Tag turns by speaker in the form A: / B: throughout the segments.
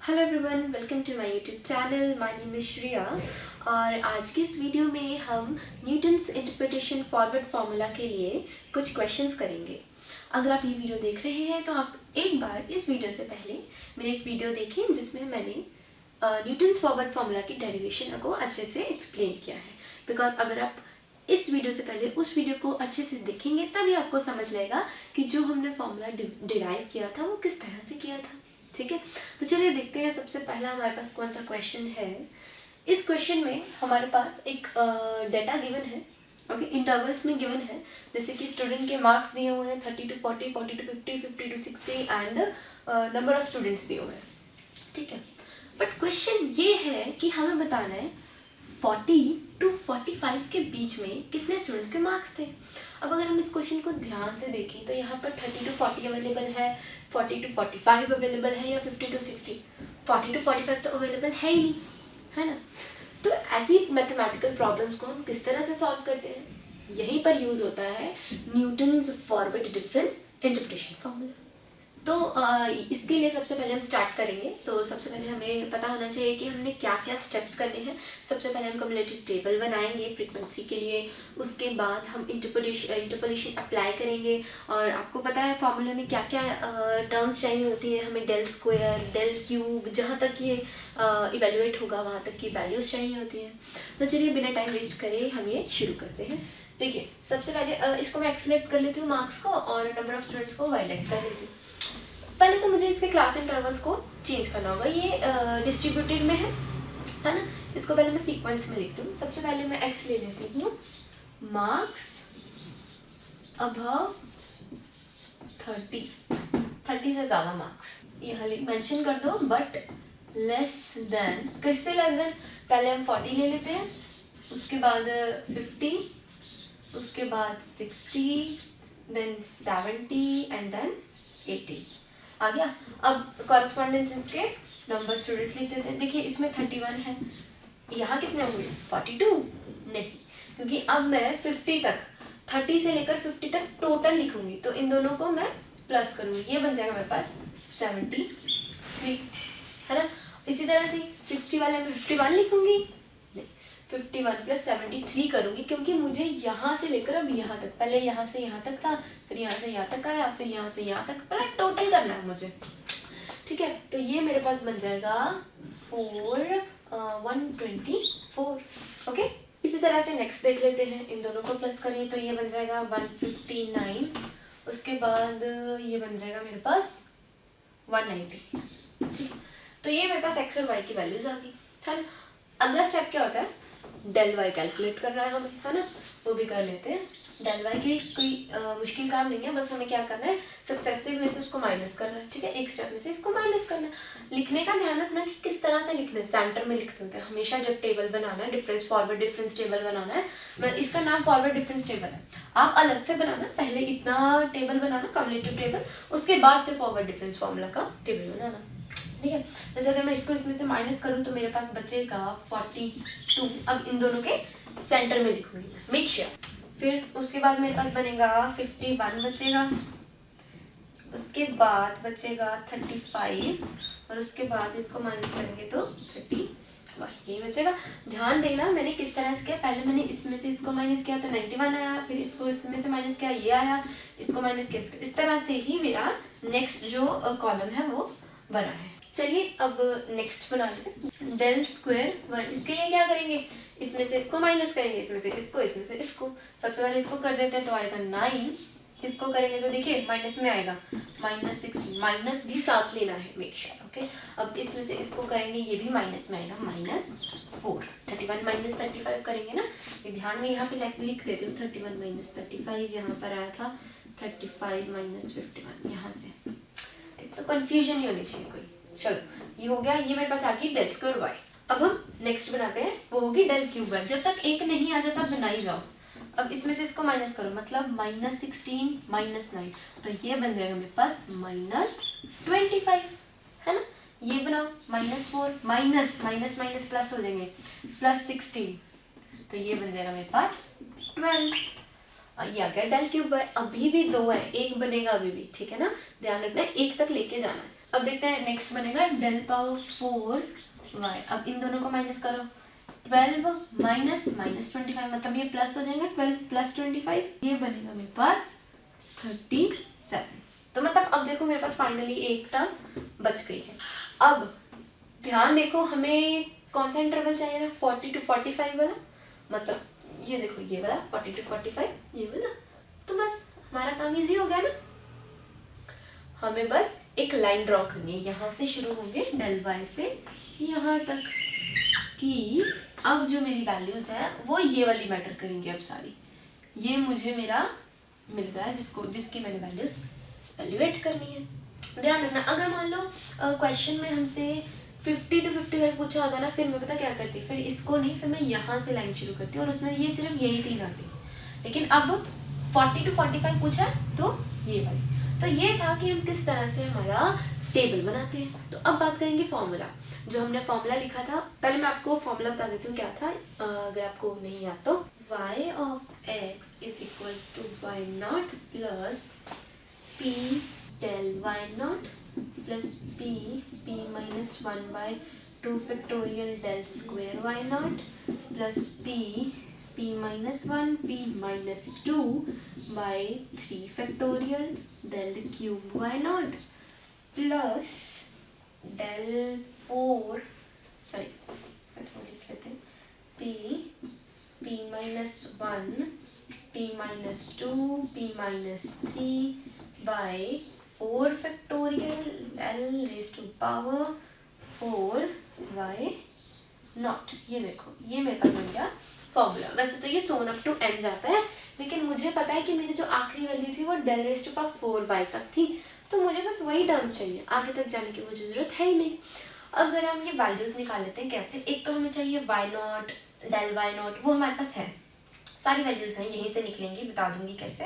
A: Hello everyone, welcome to my YouTube channel. My name is Shreya और आज की इस वीडियो में हम न्यूटन्स इंटरप्रिटेशन फॉरवर्ड फार्मूला के लिए कुछ क्वेश्चंस करेंगे। अगर आप ये वीडियो देख रहे हैं तो आप एक बार इस वीडियो से पहले मेरे एक वीडियो देखें जिसमें मैंने न्यूटन्स फॉरवर्ड फार्मूला की डेरिवेशन को अच्छे से एक्सप्लेन किया है। बिकॉज अगर आप इस वीडियो से पहले उस वीडियो को अच्छे से देखेंगे तभी आपको समझ लगेगा कि जो हमने फार्मूला डिराइव किया था वो किस तरह से किया था। ठीक है, तो चलिए देखते हैं। सबसे पहला हमारे पास कौन सा क्वेश्चन है। इस क्वेश्चन में हमारे पास एक डेटा गिवन है। ओके, इंटरवल्स में गिवन है, जैसे कि स्टूडेंट के मार्क्स दिए हुए हैं 30 to 40, 40 to 50, 50 to 60 and number of students दिए हुए हैं। ठीक है, बट क्वेश्चन ये है कि हमें बताना है 40 to 45 के बीच में कितने स्टूडेंट्स के मार्क्स थे। अब अगर हम इस क्वेश्चन को ध्यान से देखें तो यहाँ पर 30 to 40 अवेलेबल है, 40 to 45 अवेलेबल है या 50 to 60। 40 to 45 तो अवेलेबल है ही नहीं, है ना। तो ऐसी मैथमेटिकल प्रॉब्लम्स को हम किस तरह से सॉल्व करते हैं, यहीं पर यूज होता है Newton's forward difference interpretation formula. तो इसके लिए सबसे पहले हम स्टार्ट करेंगे। तो सबसे पहले हमें पता होना चाहिए कि हमने क्या क्या स्टेप्स करने हैं। सबसे पहले हम कम्युलेटिव टेबल बनाएंगे फ्रीक्वेंसी के लिए, उसके बाद हम इंटरपोलेशन अप्लाई करेंगे। और आपको पता है फार्मूले में क्या क्या टर्म्स चाहिए होती है हमें, डेल स्क्वायर, डेल क्यूब, जहाँ तक ये इवेल्युएट होगा वहाँ तक की वैल्यूज़ चाहिए होती हैं। तो चलिए बिना टाइम वेस्ट करे हम ये शुरू करते हैं। देखिए, सबसे पहले इसको मैं एक्सलेक्ट कर लेती हूँ मार्क्स को और नंबर ऑफ स्टूडेंट्स को वायलेट कर लेती हूँ। पहले तो मुझे इसके क्लास इंटरवल्स को चेंज करना होगा। ये डिस्ट्रीब्यूटेड में है ना। इसको पहले मैं सीक्वेंस में लिखती हूँ। सबसे पहले मैं एक्स ले लेती हूँ, मार्क्स अबव 30 से ज़्यादा मार्क्स यहाँ मेंशन कर दो, बट लेस देन, किससे लेस देन, पहले हम 40 ले लेते हैं, उसके बाद 50, उसके बाद 60, देन 70 एंड देन 80 आ गया। अब कॉरेस्पॉन्डेंस के नंबर स्टूडेंट्स लिख देते हैं। देखिए इसमें 31 है, यहाँ कितने होंगे 42 नहीं, क्योंकि अब मैं 50 तक, 30 से लेकर 50 तक टोटल लिखूंगी, तो इन दोनों को मैं प्लस करूंगी, ये बन जाएगा मेरे पास 73, है ना। इसी तरह से 60 वाले में 51 लिखूंगी, 51 प्लस 73 करूंगी, क्योंकि मुझे यहाँ से लेकर अब यहाँ तक, पहले यहाँ से यहाँ तक था, फिर यहाँ से यहाँ तक आया, फिर यहाँ से यहाँ तक, पहले टोटल करना है मुझे। ठीक है, तो ये मेरे पास बन जाएगा 124। ओके, इसी तरह से नेक्स्ट देख लेते हैं। इन दोनों को प्लस करें तो ये बन जाएगा 159, उसके बाद ये बन जाएगा मेरे पास 190। ठीक, तो ये मेरे पास एक्स और वाई की वैल्यूज आ गई। है, अगला स्टेप क्या होता है, डेल वाई कैलकुलेट करना है हमें, है ना, वो भी कर लेते हैं। डेल वाई की कोई मुश्किल काम नहीं है, बस हमें क्या करना है, सक्सेसिव में से उसको माइनस करना है। ठीक है, एक स्टेप में से इसको माइनस करना है। लिखने का ध्यान रखना कि किस तरह से लिखना है, सेंटर में लिखते होते हैं हमेशा जब टेबल बनाना है, डिफरेंस फॉरवर्ड डिफरेंस टेबल बनाना है। मैं इसका नाम फॉरवर्ड डिफरेंस टेबल है, आप अलग से बनाना, पहले इतना टेबल बनाना कम्युलेटिव टेबल, उसके बाद से फॉरवर्ड डिफरेंस फॉर्मूला का टेबल बनाना। ठीक है, जैसे अगर मैं इसको इसमें से माइनस करूँ तो मेरे पास बचेगा 42। अब इन दोनों के सेंटर में लिखूंगी मैं, मेक श्योर। फिर उसके बाद मेरे पास बनेगा 51 बचेगा, उसके बाद बचेगा 35 और उसके बाद इसको माइनस करेंगे तो 31, यही बचेगा। ध्यान देना मैंने किस तरह से किया, पहले मैंने इसमें से इसको माइनस किया तो 91 आया, फिर इसको इसमें से माइनस किया ये आया, इसको माइनस किया, इस तरह से ही मेरा नेक्स्ट जो कॉलम है वो बना है। चलिए अब नेक्स्ट बना लेते हैं, डेल स्क्वायर 1। इसके लिए क्या करेंगे, इसमें से इसको माइनस करेंगे, इसमें से इसको, इसमें से इसको। सबसे पहले इसको कर देते हैं तो आएगा 9, इसको करेंगे तो देखिए माइनस में आएगा -16, माइनस भी साथ लेना है, मेक श्योर। ओके, अब इसमें से इसको करेंगे, ये भी माइनस में आएगा -4। 31 माइनस 35 करेंगे ना, ये ध्यान में यहाँ पे लिख देती हूँ, 31 माइनस 35 यहाँ पर आया था, 35 माइनस 51 यहाँ से, तो कंफ्यूजन नहीं होनी चाहिए कोई। चलो ये हो गया, ये मेरे पास आ गई डेल स्क्वायर वाई। अब हम नेक्स्ट बनाते हैं, वो होगी डेल क्यूब वाई। जब तक एक नहीं आ जाता बना ही जाओ। अब इसमें से इसको माइनस करो, मतलब -16 -9, तो ये बन जाएगा मेरे पास -25, है ना। ये बनाओ -4 माइनस माइनस माइनस प्लस हो जाएंगे, +16, तो ये बन जाएगा मेरे पास 12। ये आ गया डेल क्यूब वाई। अभी भी 2 है, एक बनेगा अभी भी, ठीक है ना, ध्यान रखना है, एक तक लेके जाना है। अब देखते हैं नेक्स्ट बनेगा del पावर 4y। अब इन दोनों को माइनस करो, 12 माइनस माइनस 25, मतलब ये प्लस हो जाएगा, 12 प्लस 25, ये बनेगा मेरे पास 37। तो मतलब अब देखो मेरे पास फाइनली एक टर्म बच गई है। अब ध्यान देखो, हमें कौन सा इंटरवल चाहिए था, 40 to 45 वाला, मतलब ये देखो ये वाला 40 to 45 ये वाला। तो बस हमारा काम इजी हो गया ना। हमें बस एक लाइन ड्रॉ करनी है, यहाँ से शुरू होंगे del y से यहाँ तक, कि अब जो मेरी वैल्यूज है वो ये वाली मैटर करेंगी। अब सारी ये मुझे मेरा मिल गया जिसकी मैंने वैल्यूज वैल्यूएट करनी है। ध्यान रखना, अगर मान लो क्वेश्चन में हमसे 50 to 55 पूछा होता ना, फिर मैं पता क्या करती, फिर इसको नहीं, फिर मैं यहाँ से लाइन शुरू करती और उसमें ये सिर्फ यही 3 आती। लेकिन अब 40 to 45 पूछा तो ये वाली। तो ये था कि हम किस तरह से हमारा टेबल बनाते हैं। तो अब बात करेंगे फॉर्मूला। जो हमने फॉर्मूला लिखा था, पहले मैं आपको फॉर्मूला बता देती हूँ क्या था, अगर आपको नहीं याद तो। y of x is equals to y naught plus p del y naught plus p minus 1 by 2 factorial del square y naught plus p minus 1 p minus 2 by 3 factorial del cube y naught plus del 4 p minus 1 p minus 2 p minus 3 by 4 factorial l raised to power 4 y naught। ये देखो ये मेरे पास बन गया formula. वैसे तो ये सोन up to n जाता है, लेकिन मुझे पता है कि मेरी जो आखिरी वैल्यू थी वो del raised to power 4y तक थी, तो मुझे बस वही टर्म्स चाहिए, आगे तक जाने की मुझे ज़रूरत है ही नहीं। अब जरा हम ये वैल्यूज़ निकाल लेते हैं कैसे। एक तो हमें चाहिए y not del y not, वो हमारे पास है, सारी वैल्यूज़ हैं, यहीं से निकलेंगी, बता दूंगी कैसे।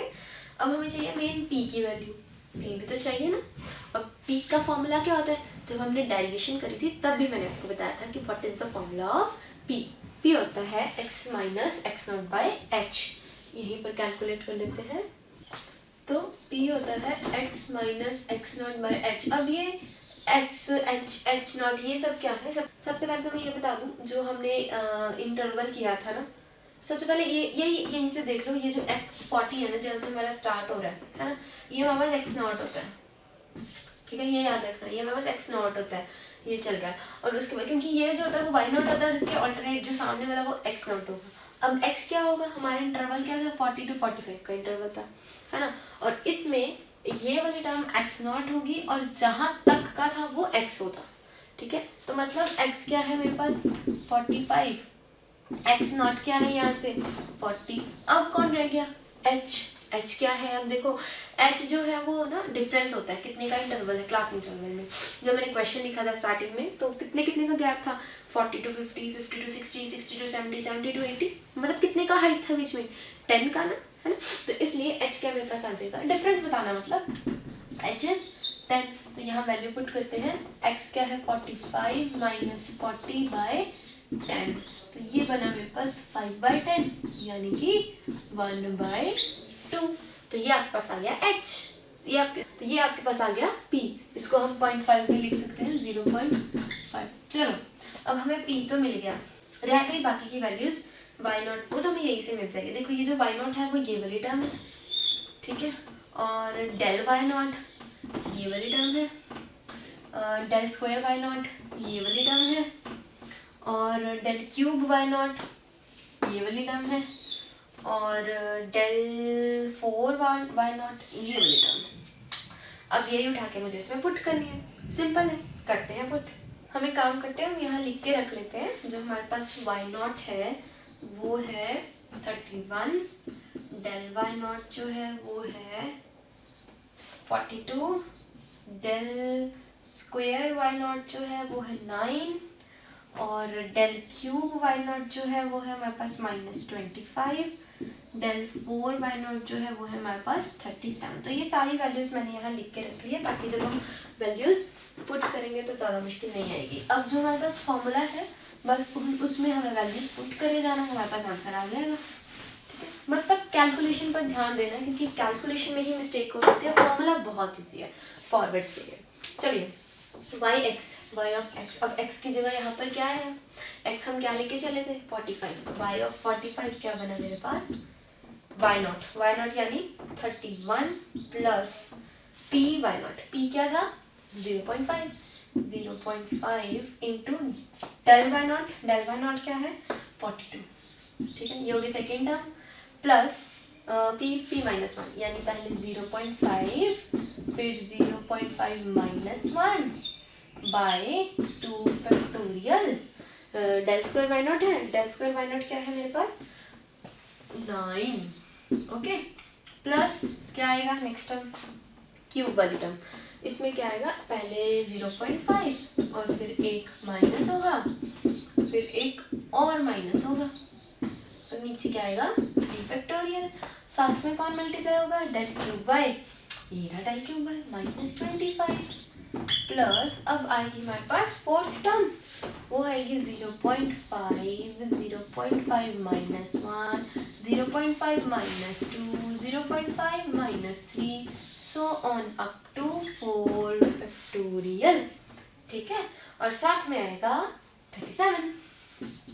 A: अब हमें चाहिए मेन p की वैल्यू, p भी तो चाहिए ना। अब p का फॉर्मूला क्या होता है, जब हमने डेरिवेशन करी थी तब भी मैंने आपको बताया था कि what is the formula of p। p होता है x minus x not by H. यहीं पर कैलकुलेट कर लेते हैं, तो p होता है x minus x not by H. अब ये x h नॉट ये सब क्या है, सबसे पहले तो मैं ये बता दूं, जो हमने इंटरवल किया था ना, सबसे पहले ये यहीं से देख लो, ये जो x40 है ना, जहाँ से हमारा स्टार्ट हो रहा है ना, ये हमारे पास x नॉट होता है, ठीक है, ये याद रखना, ये हमारे पास x नॉट होता है, ये चल रहा है। और उसके बाद क्योंकि ये जो होता है वो y नॉट होता है और इसके ऑल्टरनेट जो सामने वाला वो x नॉट होगा। अब x क्या होगा, हमारा इंटरवल क्या था, 40 to 45 का इंटरवल था, है ना। और इसमें ये वाली टर्म x नॉट होगी और जहाँ तक का था वो x होता, ठीक है। तो मतलब x क्या है मेरे पास 45, x नॉट क्या है यहाँ से 40। अब कौन रह गया h क्या है, अब देखो h जो है वो ना डिफरेंस होता है, कितने का इंटरवल है क्लास इंटरवल में। जब मैंने क्वेश्चन लिखा था स्टार्टिंग में तो कितने का गैप था, 40 to 50, 50 to 60, 60 to 70, 70 to 80, मतलब कितने का हाइट था बीच में, 10 का ना, है ना। तो इसलिए h क्या मेरे पास आ जाएगा, डिफरेंस बताना, मतलब h इज 10। तो यहाँ वैल्यू पुट करते हैं, x क्या है 45 माइनस 40 बाई 10, तो ये बना मेरे पास 5/10 यानी कि 1/2। तो ये आपके पास आ गया h, ये आपके पास आ गया p, इसको हम 0.5 में लिख सकते हैं 0.5। चलो अब हमें p तो मिल गया, रह गई बाकी की वैल्यूज y नॉट, वो तो हमें यही से मिल जाएगी। देखो ये जो y नॉट है वो ये वाली टर्म है, ठीक है, और del y नॉट ये वाली टर्म है, del स्क्वायर y नॉट ये वाली टर्म है, और del क्यूब y नॉट ये वाली टर्म है, और del 4 y नॉट ये वाली टर्म है। अब यही उठा के मुझे इसमें पुट करनी है, सिंपल है, करते हैं पुट। हम एक काम करते हैं, हम यहाँ लिख के रख लेते हैं, जो हमारे पास y नॉट है वो है 31, del y नॉट जो है वो है 42, del स्क्वायर y नॉट जो है वो है 9, और del क्यूब y नॉट जो है वो है हमारे पास -25, del 4 y नॉट जो है वो है हमारे पास 37। तो ये सारी वैल्यूज मैंने यहाँ लिख के रख ली है, ताकि जब हम वैल्यूज पुट करेंगे तो ज़्यादा मुश्किल नहीं आएगी। अब जो हमारे पास फॉर्मूला है बस उसमें हमें वैल्यूज पुट करे जाना, हमारे पास आंसर आ जाएगा, ठीक है। मतलब कैलकुलेशन पर ध्यान देना, क्योंकि कैलकुलेशन में ही मिस्टेक हो सकती है, फॉर्मूला बहुत ईजी है, फॉरवर्ड के लिए। चलिए y ऑफ x, अब x की जगह यहाँ पर क्या है, x हम क्या लेके चले थे 45, तो y ऑफ 45 क्या बना मेरे पास y नॉट यानी 31 plus p y not, p क्या था 0.5 इंटू डेल y नॉट क्या है 42, ठीक है, ये होगी second term, plus p minus 1 यानी पहले 0.5 फिर 0.5 minus 1 by 2 factorial, del square y naught है, डेल स्क्वायर वाई नॉट क्या है मेरे पास 9, ओके, प्लस क्या आएगा नेक्स्ट टर्म क्यूब वाली टर्म, इसमें क्या आएगा पहले 0.5 और फिर एक माइनस होगा, फिर एक और माइनस होगा, और नीचे क्या आएगा 3 फैक्टोरियल, साथ में कौन मल्टीप्लाई होगा डेल क्यूब बाय, ये रहा del cube by minus 25, plus अब आएगी हमारे पास फोर्थ टर्म, वो आएगी 0.5 minus 1, 0.5 minus 2, 0.5 minus 3, so on up to 4 factorial, ठीक है, और साथ में आएगा 37,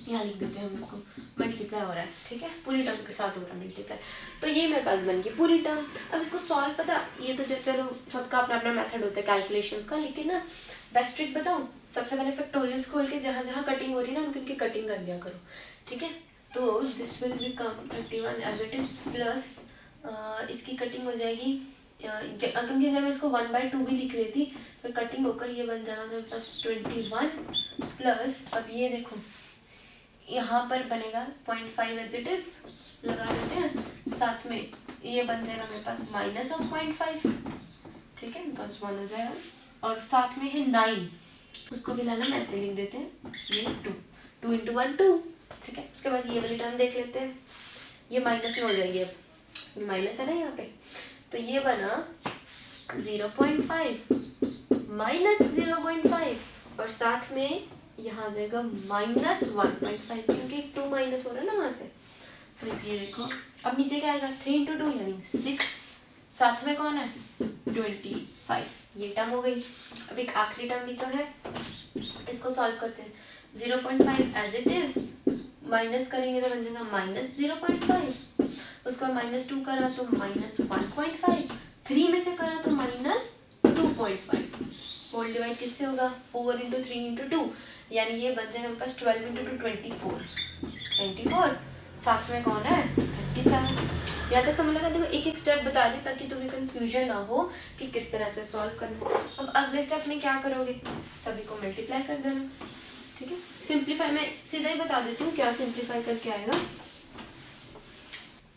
A: यहाँ लिख देते हैं हम इसको, मल्टीप्लाई हो रहा है, ठीक है, पूरी टर्म के साथ हो रहा है मल्टीप्लाई, तो ये मेरे पास बन गई पूरी टर्म। अब इसको सॉल्व पता, ये तो चलो सबका अपना अपना मेथड होता है कैलकुलेशंस का, लेकिन ना बेस्ट ट्रिक बताऊँ, सबसे पहले फैक्टोरियल्स खोल के जहाँ जहाँ कटिंग हो रही है ना उनकी कटिंग कर दिया करो, ठीक है, तो this will become 31 as it is, plus इसकी कटिंग हो जाएगी, क्योंकि अगर मैं इसको 1/2 भी लिख लेती तो कटिंग होकर ये बन जाना था प्लस 21, प्लस अब ये देखो यहाँ पर बनेगा 0.5 एज इट इज लगा देते हैं, साथ में ये बन जाएगा मेरे पास माइनस ऑफ 0.5, ठीक है, बिकॉज 1 हो जाएगा, और साथ में है 9, उसको भी लाना मैं ऐसे लिख देते हैं, ये 2 इंटू 1 2, ठीक है, उसके बाद ये वाली टर्म देख लेते हैं, ये माइनस में हो जाएगी, अब माइनस है ना यहाँ पे, तो ये बना 0.5 माइनस 0.5 और साथ में यहाँ आ जाएगा माइनस 1.5, क्योंकि 2 माइनस हो रहा है ना वहाँ से, तो ये देखो अब नीचे क्या आएगा 3 इंटू 2 यानी 6, साथ में कौन है 25, ये टर्म हो गई। अब एक आखिरी टर्म भी तो है, इसको सॉल्व करते हैं, 0.5 एज इट इज माइनस करेंगे तो बन जाएगा माइनस 0.5, उसको माइनस 2 करा तो माइनस 1.5, 3 में से करा तो माइनस 2.5, होल डिवाइड किससे होगा 4 इंटू 3 इंटू 2, यानी ये बन जाएगा मेरे पास 12 इंटू 2 24, साथ में कौन है 37। यहाँ तक समझ लगा, देखो एक एक स्टेप बता दी ताकि तुम्हें कंफ्यूजन ना हो कि किस तरह से सॉल्व करना। अब अगले स्टेप में क्या करोगे, सभी को मल्टीप्लाई कर देना, ठीक है, सिंप्लीफाई मैं सीधा ही बता देती हूँ क्या सिंप्लीफाई करके आएगा,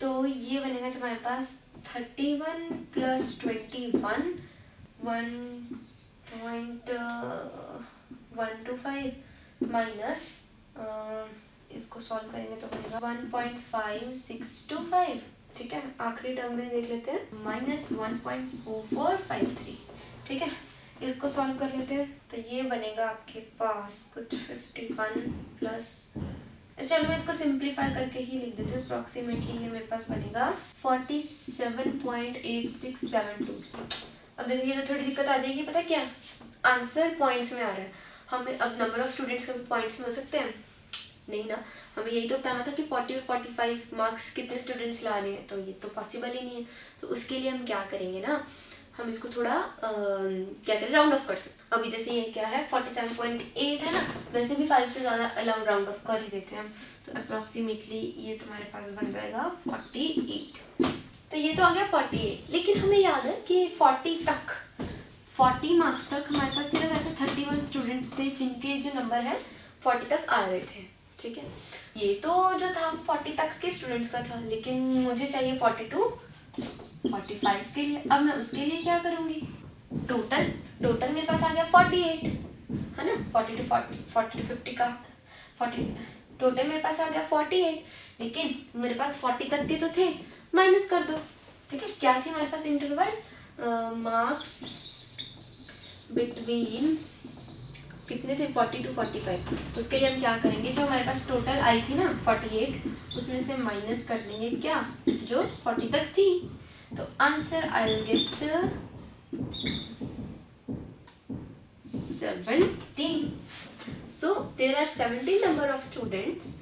A: तो ये बनेगा तुम्हारे पास 31 प्लस 21 1.125 माइनस इसको सॉल्व करेंगे तो बनेगा 1.5625, ठीक है, आखिरी टर्म में देख लेते हैं माइनस 1.4453, ठीक है, इसको सॉल्व कर लेते हैं, तो ये बनेगा आपके पास कुछ 51 प्लस, चलो मैं इसको सिंप्लीफाई करके ही लिख देती हूँ, अप्रॉक्सीमेटली ये मेरे पास बनेगा 47.8672। अब देखो ये तो थोड़ी दिक्कत आ जाएगी, पता क्या आंसर पॉइंट्स में आ रहा है, हमें अब नंबर ऑफ स्टूडेंट्स का भी पॉइंट्स में हो सकते हैं नहीं ना, हमें यही तो बताना था कि 40 और 45 मार्क्स कितने स्टूडेंट्स ला रहे हैं, तो ये तो पॉसिबल ही नहीं है, तो उसके लिए हम क्या करेंगे ना, हम इसको थोड़ा क्या करें राउंड ऑफ कर सकते, अभी जैसे ये क्या है 47.8 है ना, वैसे भी 5 से ज़्यादा अलाउड राउंड ऑफ कर ही देते हैं हम, तो अप्रॉक्सीमेटली ये तुम्हारे पास बन जाएगा 48, तो ये तो आ गया 48, लेकिन हमें याद है कि 40 मार्क्स तक हमारे पास सिर्फ ऐसे 31 स्टूडेंट्स थे जिनके जो नंबर है 40 तक आ रहे थे, ठीक है, ये तो जो था 40 तक के स्टूडेंट्स का था, लेकिन मुझे चाहिए 42 45 के लिए, अब मैं उसके लिए क्या करूँगी, टोटल मेरे पास आ गया 48 है ना, 40 to 50 का 40 टोटल मेरे पास आ गया 48, लेकिन मेरे पास 40 तक के तो थे, माइनस कर दो, ठीक है, क्या थी हमारे पास इंटरवल मार्क्स बिटवीन कितने थे 40 to 45, उसके लिए हम क्या करेंगे, जो हमारे पास टोटल आई थी ना 48 उसमें से माइनस कर देंगे क्या जो 40 तक थी, तो answer I will get 6 17. So there are 17 number of students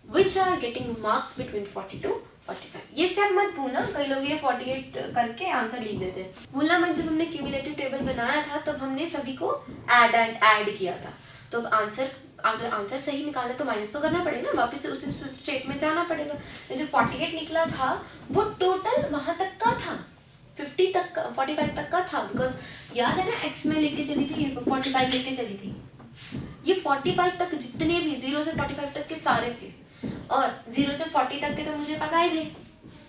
A: which are getting marks between 40 to 45. ये स्टेप मत भूलना, कई लोग ये 48 करके आंसर लिख देते हैं। भूलना मत, जब हमने क्यूमुलेटिव टेबल बनाया था तब हमने सभी को ऐड किया था। तो आंसर, अगर आंसर सही निकालना तो माइनस तो करना पड़ेगा ना, वापस से उसी स्टेट में जाना पड़ेगा। जो 48 निकला था वो टोटल वहां तक का था, 50 तक का, 45 तक का था। बिकॉज याद है ना, एक्स में लेके चली थी, 45 लेके चली थी। ये 45 तक जितने भी 0 से 45 तक के सारे थे, और 0 से 40 तक के तो मुझे पता ही थे,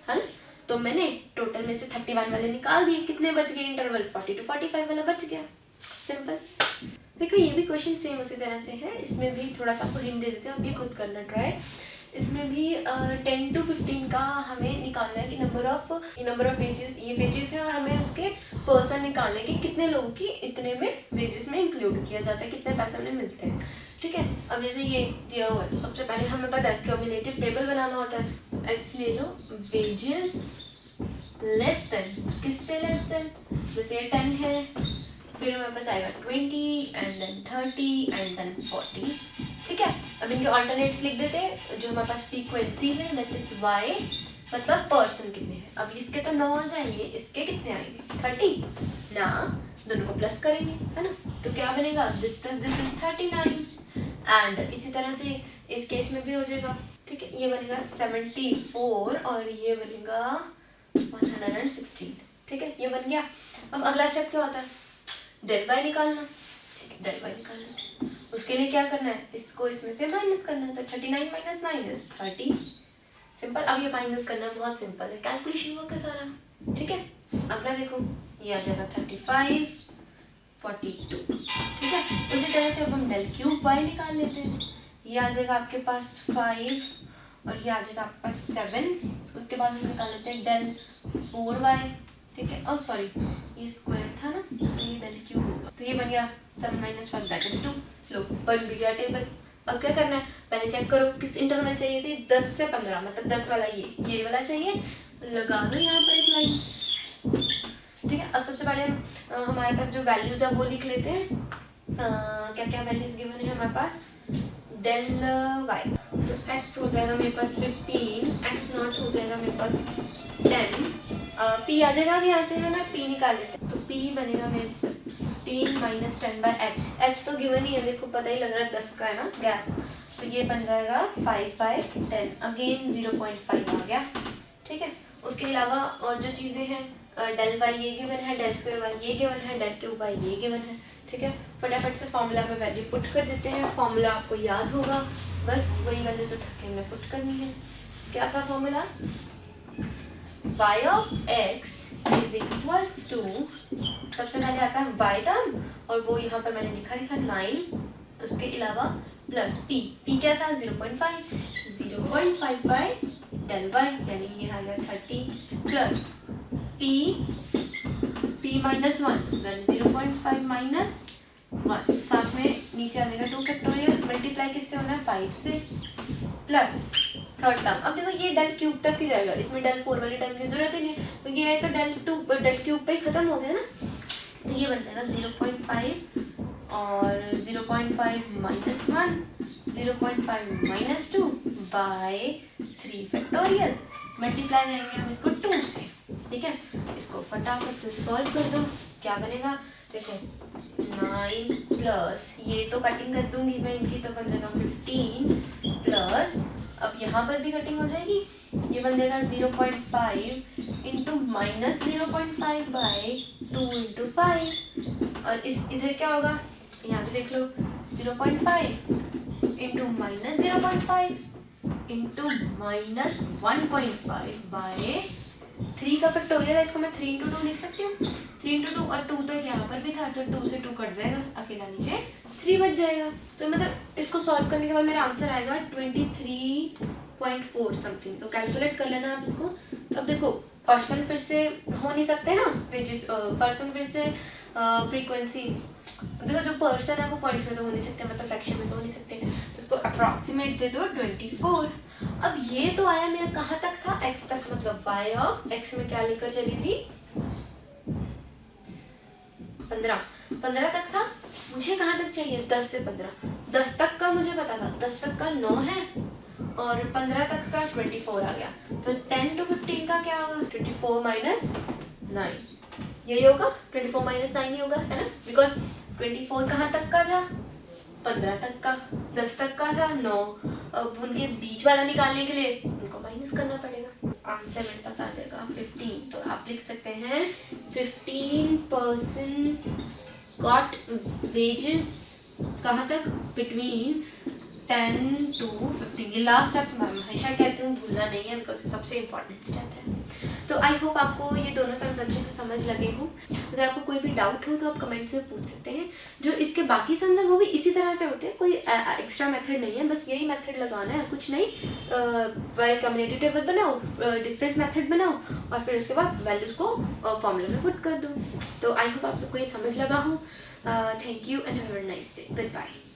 A: है ना। तो मैंने टोटल में से 31 वाले निकाल दिए। कितने बच गए? इंटरवल 40 to 45 वाला बच गया। सिंपल। देखो ये भी क्वेश्चन सेम उसी तरह से है। इसमें भी थोड़ा सा आपको हिंट दे देते हैं, आप भी खुद करना ट्राई। इसमें भी 10 to 15 का हमें निकालना है कि नंबर ऑफ पेजेस, ये पेजेस है, और हमें उसके पर्सन निकालने के कितने लोगों की इतने में वेजेस में इंक्लूड किया जाता है, कितने पैसे उन्हें मिलते हैं। ठीक है, अब जैसे ये दिया हुआ है तो सबसे पहले हमें पता है क्यूमुलेटिव टेबल बनाना होता है। एक्स ले लो, वेजेस लेस देन, किससे लेस देन? जैसे ये 10 है, फिर हमारे पास आएगा 20 एंड देन 30 एंड देन 40। ठीक है, अब इनके ऑल्टरनेट्स लिख देते हैं। जो हमारे पास फ्रीक्वेंसी है दैट इज y, मतलब पर्सन कितने हैं। अब इसके तो 9 आ जाएंगे, इसके कितने आएंगे? 30 ना, दोनों को प्लस करेंगे, है ना। तो क्या बनेगा? This plus this is 39। And इसी तरह से इस केस में भी हो जाएगा। ठीक है, ये बनेगा 74 और ये बनेगा 116। ठीक है, ये बन गया। अब अगला स्टेप क्या होता है? डेल वाई निकालना। ठीक है, डेल वाई निकालना, उसके लिए क्या करना है? इसको इसमें से माइनस करना है। तो 39 माइनस 9 इज 30। सिंपल। अब ये माइनस करना बहुत सिंपल है, कैलकुलेशन वर्क है सारा। ठीक है, अगला देखो, ये आ जाएगा 35 42। ठीक है, उसी तरह से अब हम डेल क्यूब वाई निकाल लेते हैं। ये आ जाएगा आपके पास 5 और ये आ जाएगा आपके पास 7। उसके बाद हम निकाल लेते हैं डेल 4y। ठीक है, सॉरी ये स्क्वायर था ना, तो ये डेल क्यूब होगा। तो ये बन गया 7 - 5 दैट इज 2। लो, बन भी गया टेबल। अब क्या करना है? पहले चेक करो किस इंटरवल चाहिए थी। 10 से 15, मतलब 10 वाला ये वाला चाहिए। लगा दो यहाँ पर एक लाइन। ठीक है, अब सबसे पहले हमारे पास जो वैल्यूज है वो लिख लेते हैं। क्या क्या वैल्यूज गिवन है हमारे पास? डेल वाई, तो x हो जाएगा मेरे पास 15, x नॉट हो जाएगा मेरे पास 10। p आ जाएगा, अब यहाँ से है ना p निकाल लेते हैं। तो p बनेगा मेरे से 15 - 10/h। h तो गिवन ही है, देखो पता ही लग रहा है 10 का है ना गैप। तो ये बन जाएगा 5/10, अगेन 0.5 आ गया। ठीक है, उसके अलावा और जो चीज़ें हैं, डेल वाई ये गिवन है, डेल स्क्वायर वाई ये गिवन है, डेल क्यूब वाई ये गिवन है। ठीक है, फटाफट से फॉर्मूला में वैल्यू पुट कर देते हैं। फॉर्मूला आपको याद होगा, बस वही वैल्यूज उठा के हमें पुट करनी है। क्या था formula? y of x is equals to, सबसे पहले आता है y टर्म, और वो यहाँ पर मैंने लिखा ही था 9, उसके अलावा प्लस p क्या था? 0.5 बाय डेल y, यानी ये आ गया 30 प्लस p -1 देन 0.5 - 1, साथ में नीचे आ जाएगा 2 फैक्टोरियल, मल्टीप्लाई किससे होना है? 5 से, प्लस थर्ड टर्म। अब देखो ये डेल क्यूब तक ही जाएगा, इसमें डेल 4 वाली टर्म की जरूरत ही नहीं है, तो ये है तो डेल क्यूब पे ही खत्म हो गया ना। तो ये बन जाएगा 0.5 और 0.5 - 1, 0.5 - 2 बाय 3 फैक्टोरियल। मल्टीप्लाई करेंगे हम इसको 2 से। ठीक है, इसको फटाफट से सॉल्व कर दो। क्या बनेगा? देखो 9 प्लस, ये तो कटिंग कर दूंगी मैं इनकी, तो बन जाएगा 15 प्लस, अब यहाँ पर भी कटिंग हो जाएगी, ये बन जाएगा 0.5 इंटू माइनस 0.5 बाय 2 इंटू 5, और इस इधर क्या होगा? यहाँ पे देख लो 0.5 into minus 0.5 into minus 1.5 by 3 का फैक्टोरियल है, इसको मैं 3 इंटू 2 लिख सकती हूँ। 3 इंटू 2 और 2 तो यहाँ पर भी था, तो 2 से 2 कट जाएगा, अकेला नीचे 3 बच जाएगा। तो मतलब इसको सॉल्व करने के बाद मेरा आंसर आएगा 23.4 समथिंग। तो कैलकुलेट कर लेना आप इसको। अब देखो पर्सन फिर से हो नहीं सकते ना, वेजेस पर्सन फिर से फ्रीक्वेंसी, देखो जो पर्सन है वो पॉइंट्स में तो हो नहीं सकते, मतलब फ्रैक्शन में तो हो नहीं सकते, तो इसको अप्रॉक्सीमेट दे दो 24। अब ये तो आया मेरा कहाँ तक था? x तक, मतलब y ऑफ x में क्या लेकर चली थी? 15 तक था। मुझे कहाँ तक चाहिए, 10 से 15। 10 तक का मुझे पता था, 10 तक का 9 है और 15 तक का 24 आ गया। तो 10 to 15 का क्या होगा, 24 माइनस 9, यही होगा। 24 माइनस 9 ही होगा, है ना, बिकॉज 24 कहाँ तक का था, 15 तक का, 10 तक का था 9। अब उनके बीच वाला निकालने के लिए उनको माइनस करना पड़ेगा। आंसर मेरे पास आ जाएगा 15। तो आप लिख सकते हैं 15% गॉट वेजेस कहाँ तक, बिटवीन 10 to 15। ये लास्ट स्टेप मैं हमेशा कहती हूँ, भूलना नहीं है, बिकॉज ये सबसे इम्पॉर्टेंट स्टेप है। तो आई होप आपको ये दोनों सम्स अच्छे से समझ लगे हों। अगर आपको कोई भी डाउट हो तो आप कमेंट्स में पूछ सकते हैं। जो इसके बाकी सम्स हैं वो भी इसी तरह से होते हैं, कोई एक्स्ट्रा मेथड नहीं है, बस यही मेथड लगाना है, कुछ नहीं। पहले कम्युनिटी टेबल बनाओ, डिफरेंस मेथड बनाओ और फिर उसके बाद वैल्यूज़ को फॉर्मूला में पुट कर दो। तो आई होप आप सबको ये समझ लगा हो। Thank you and have a nice day, good bye.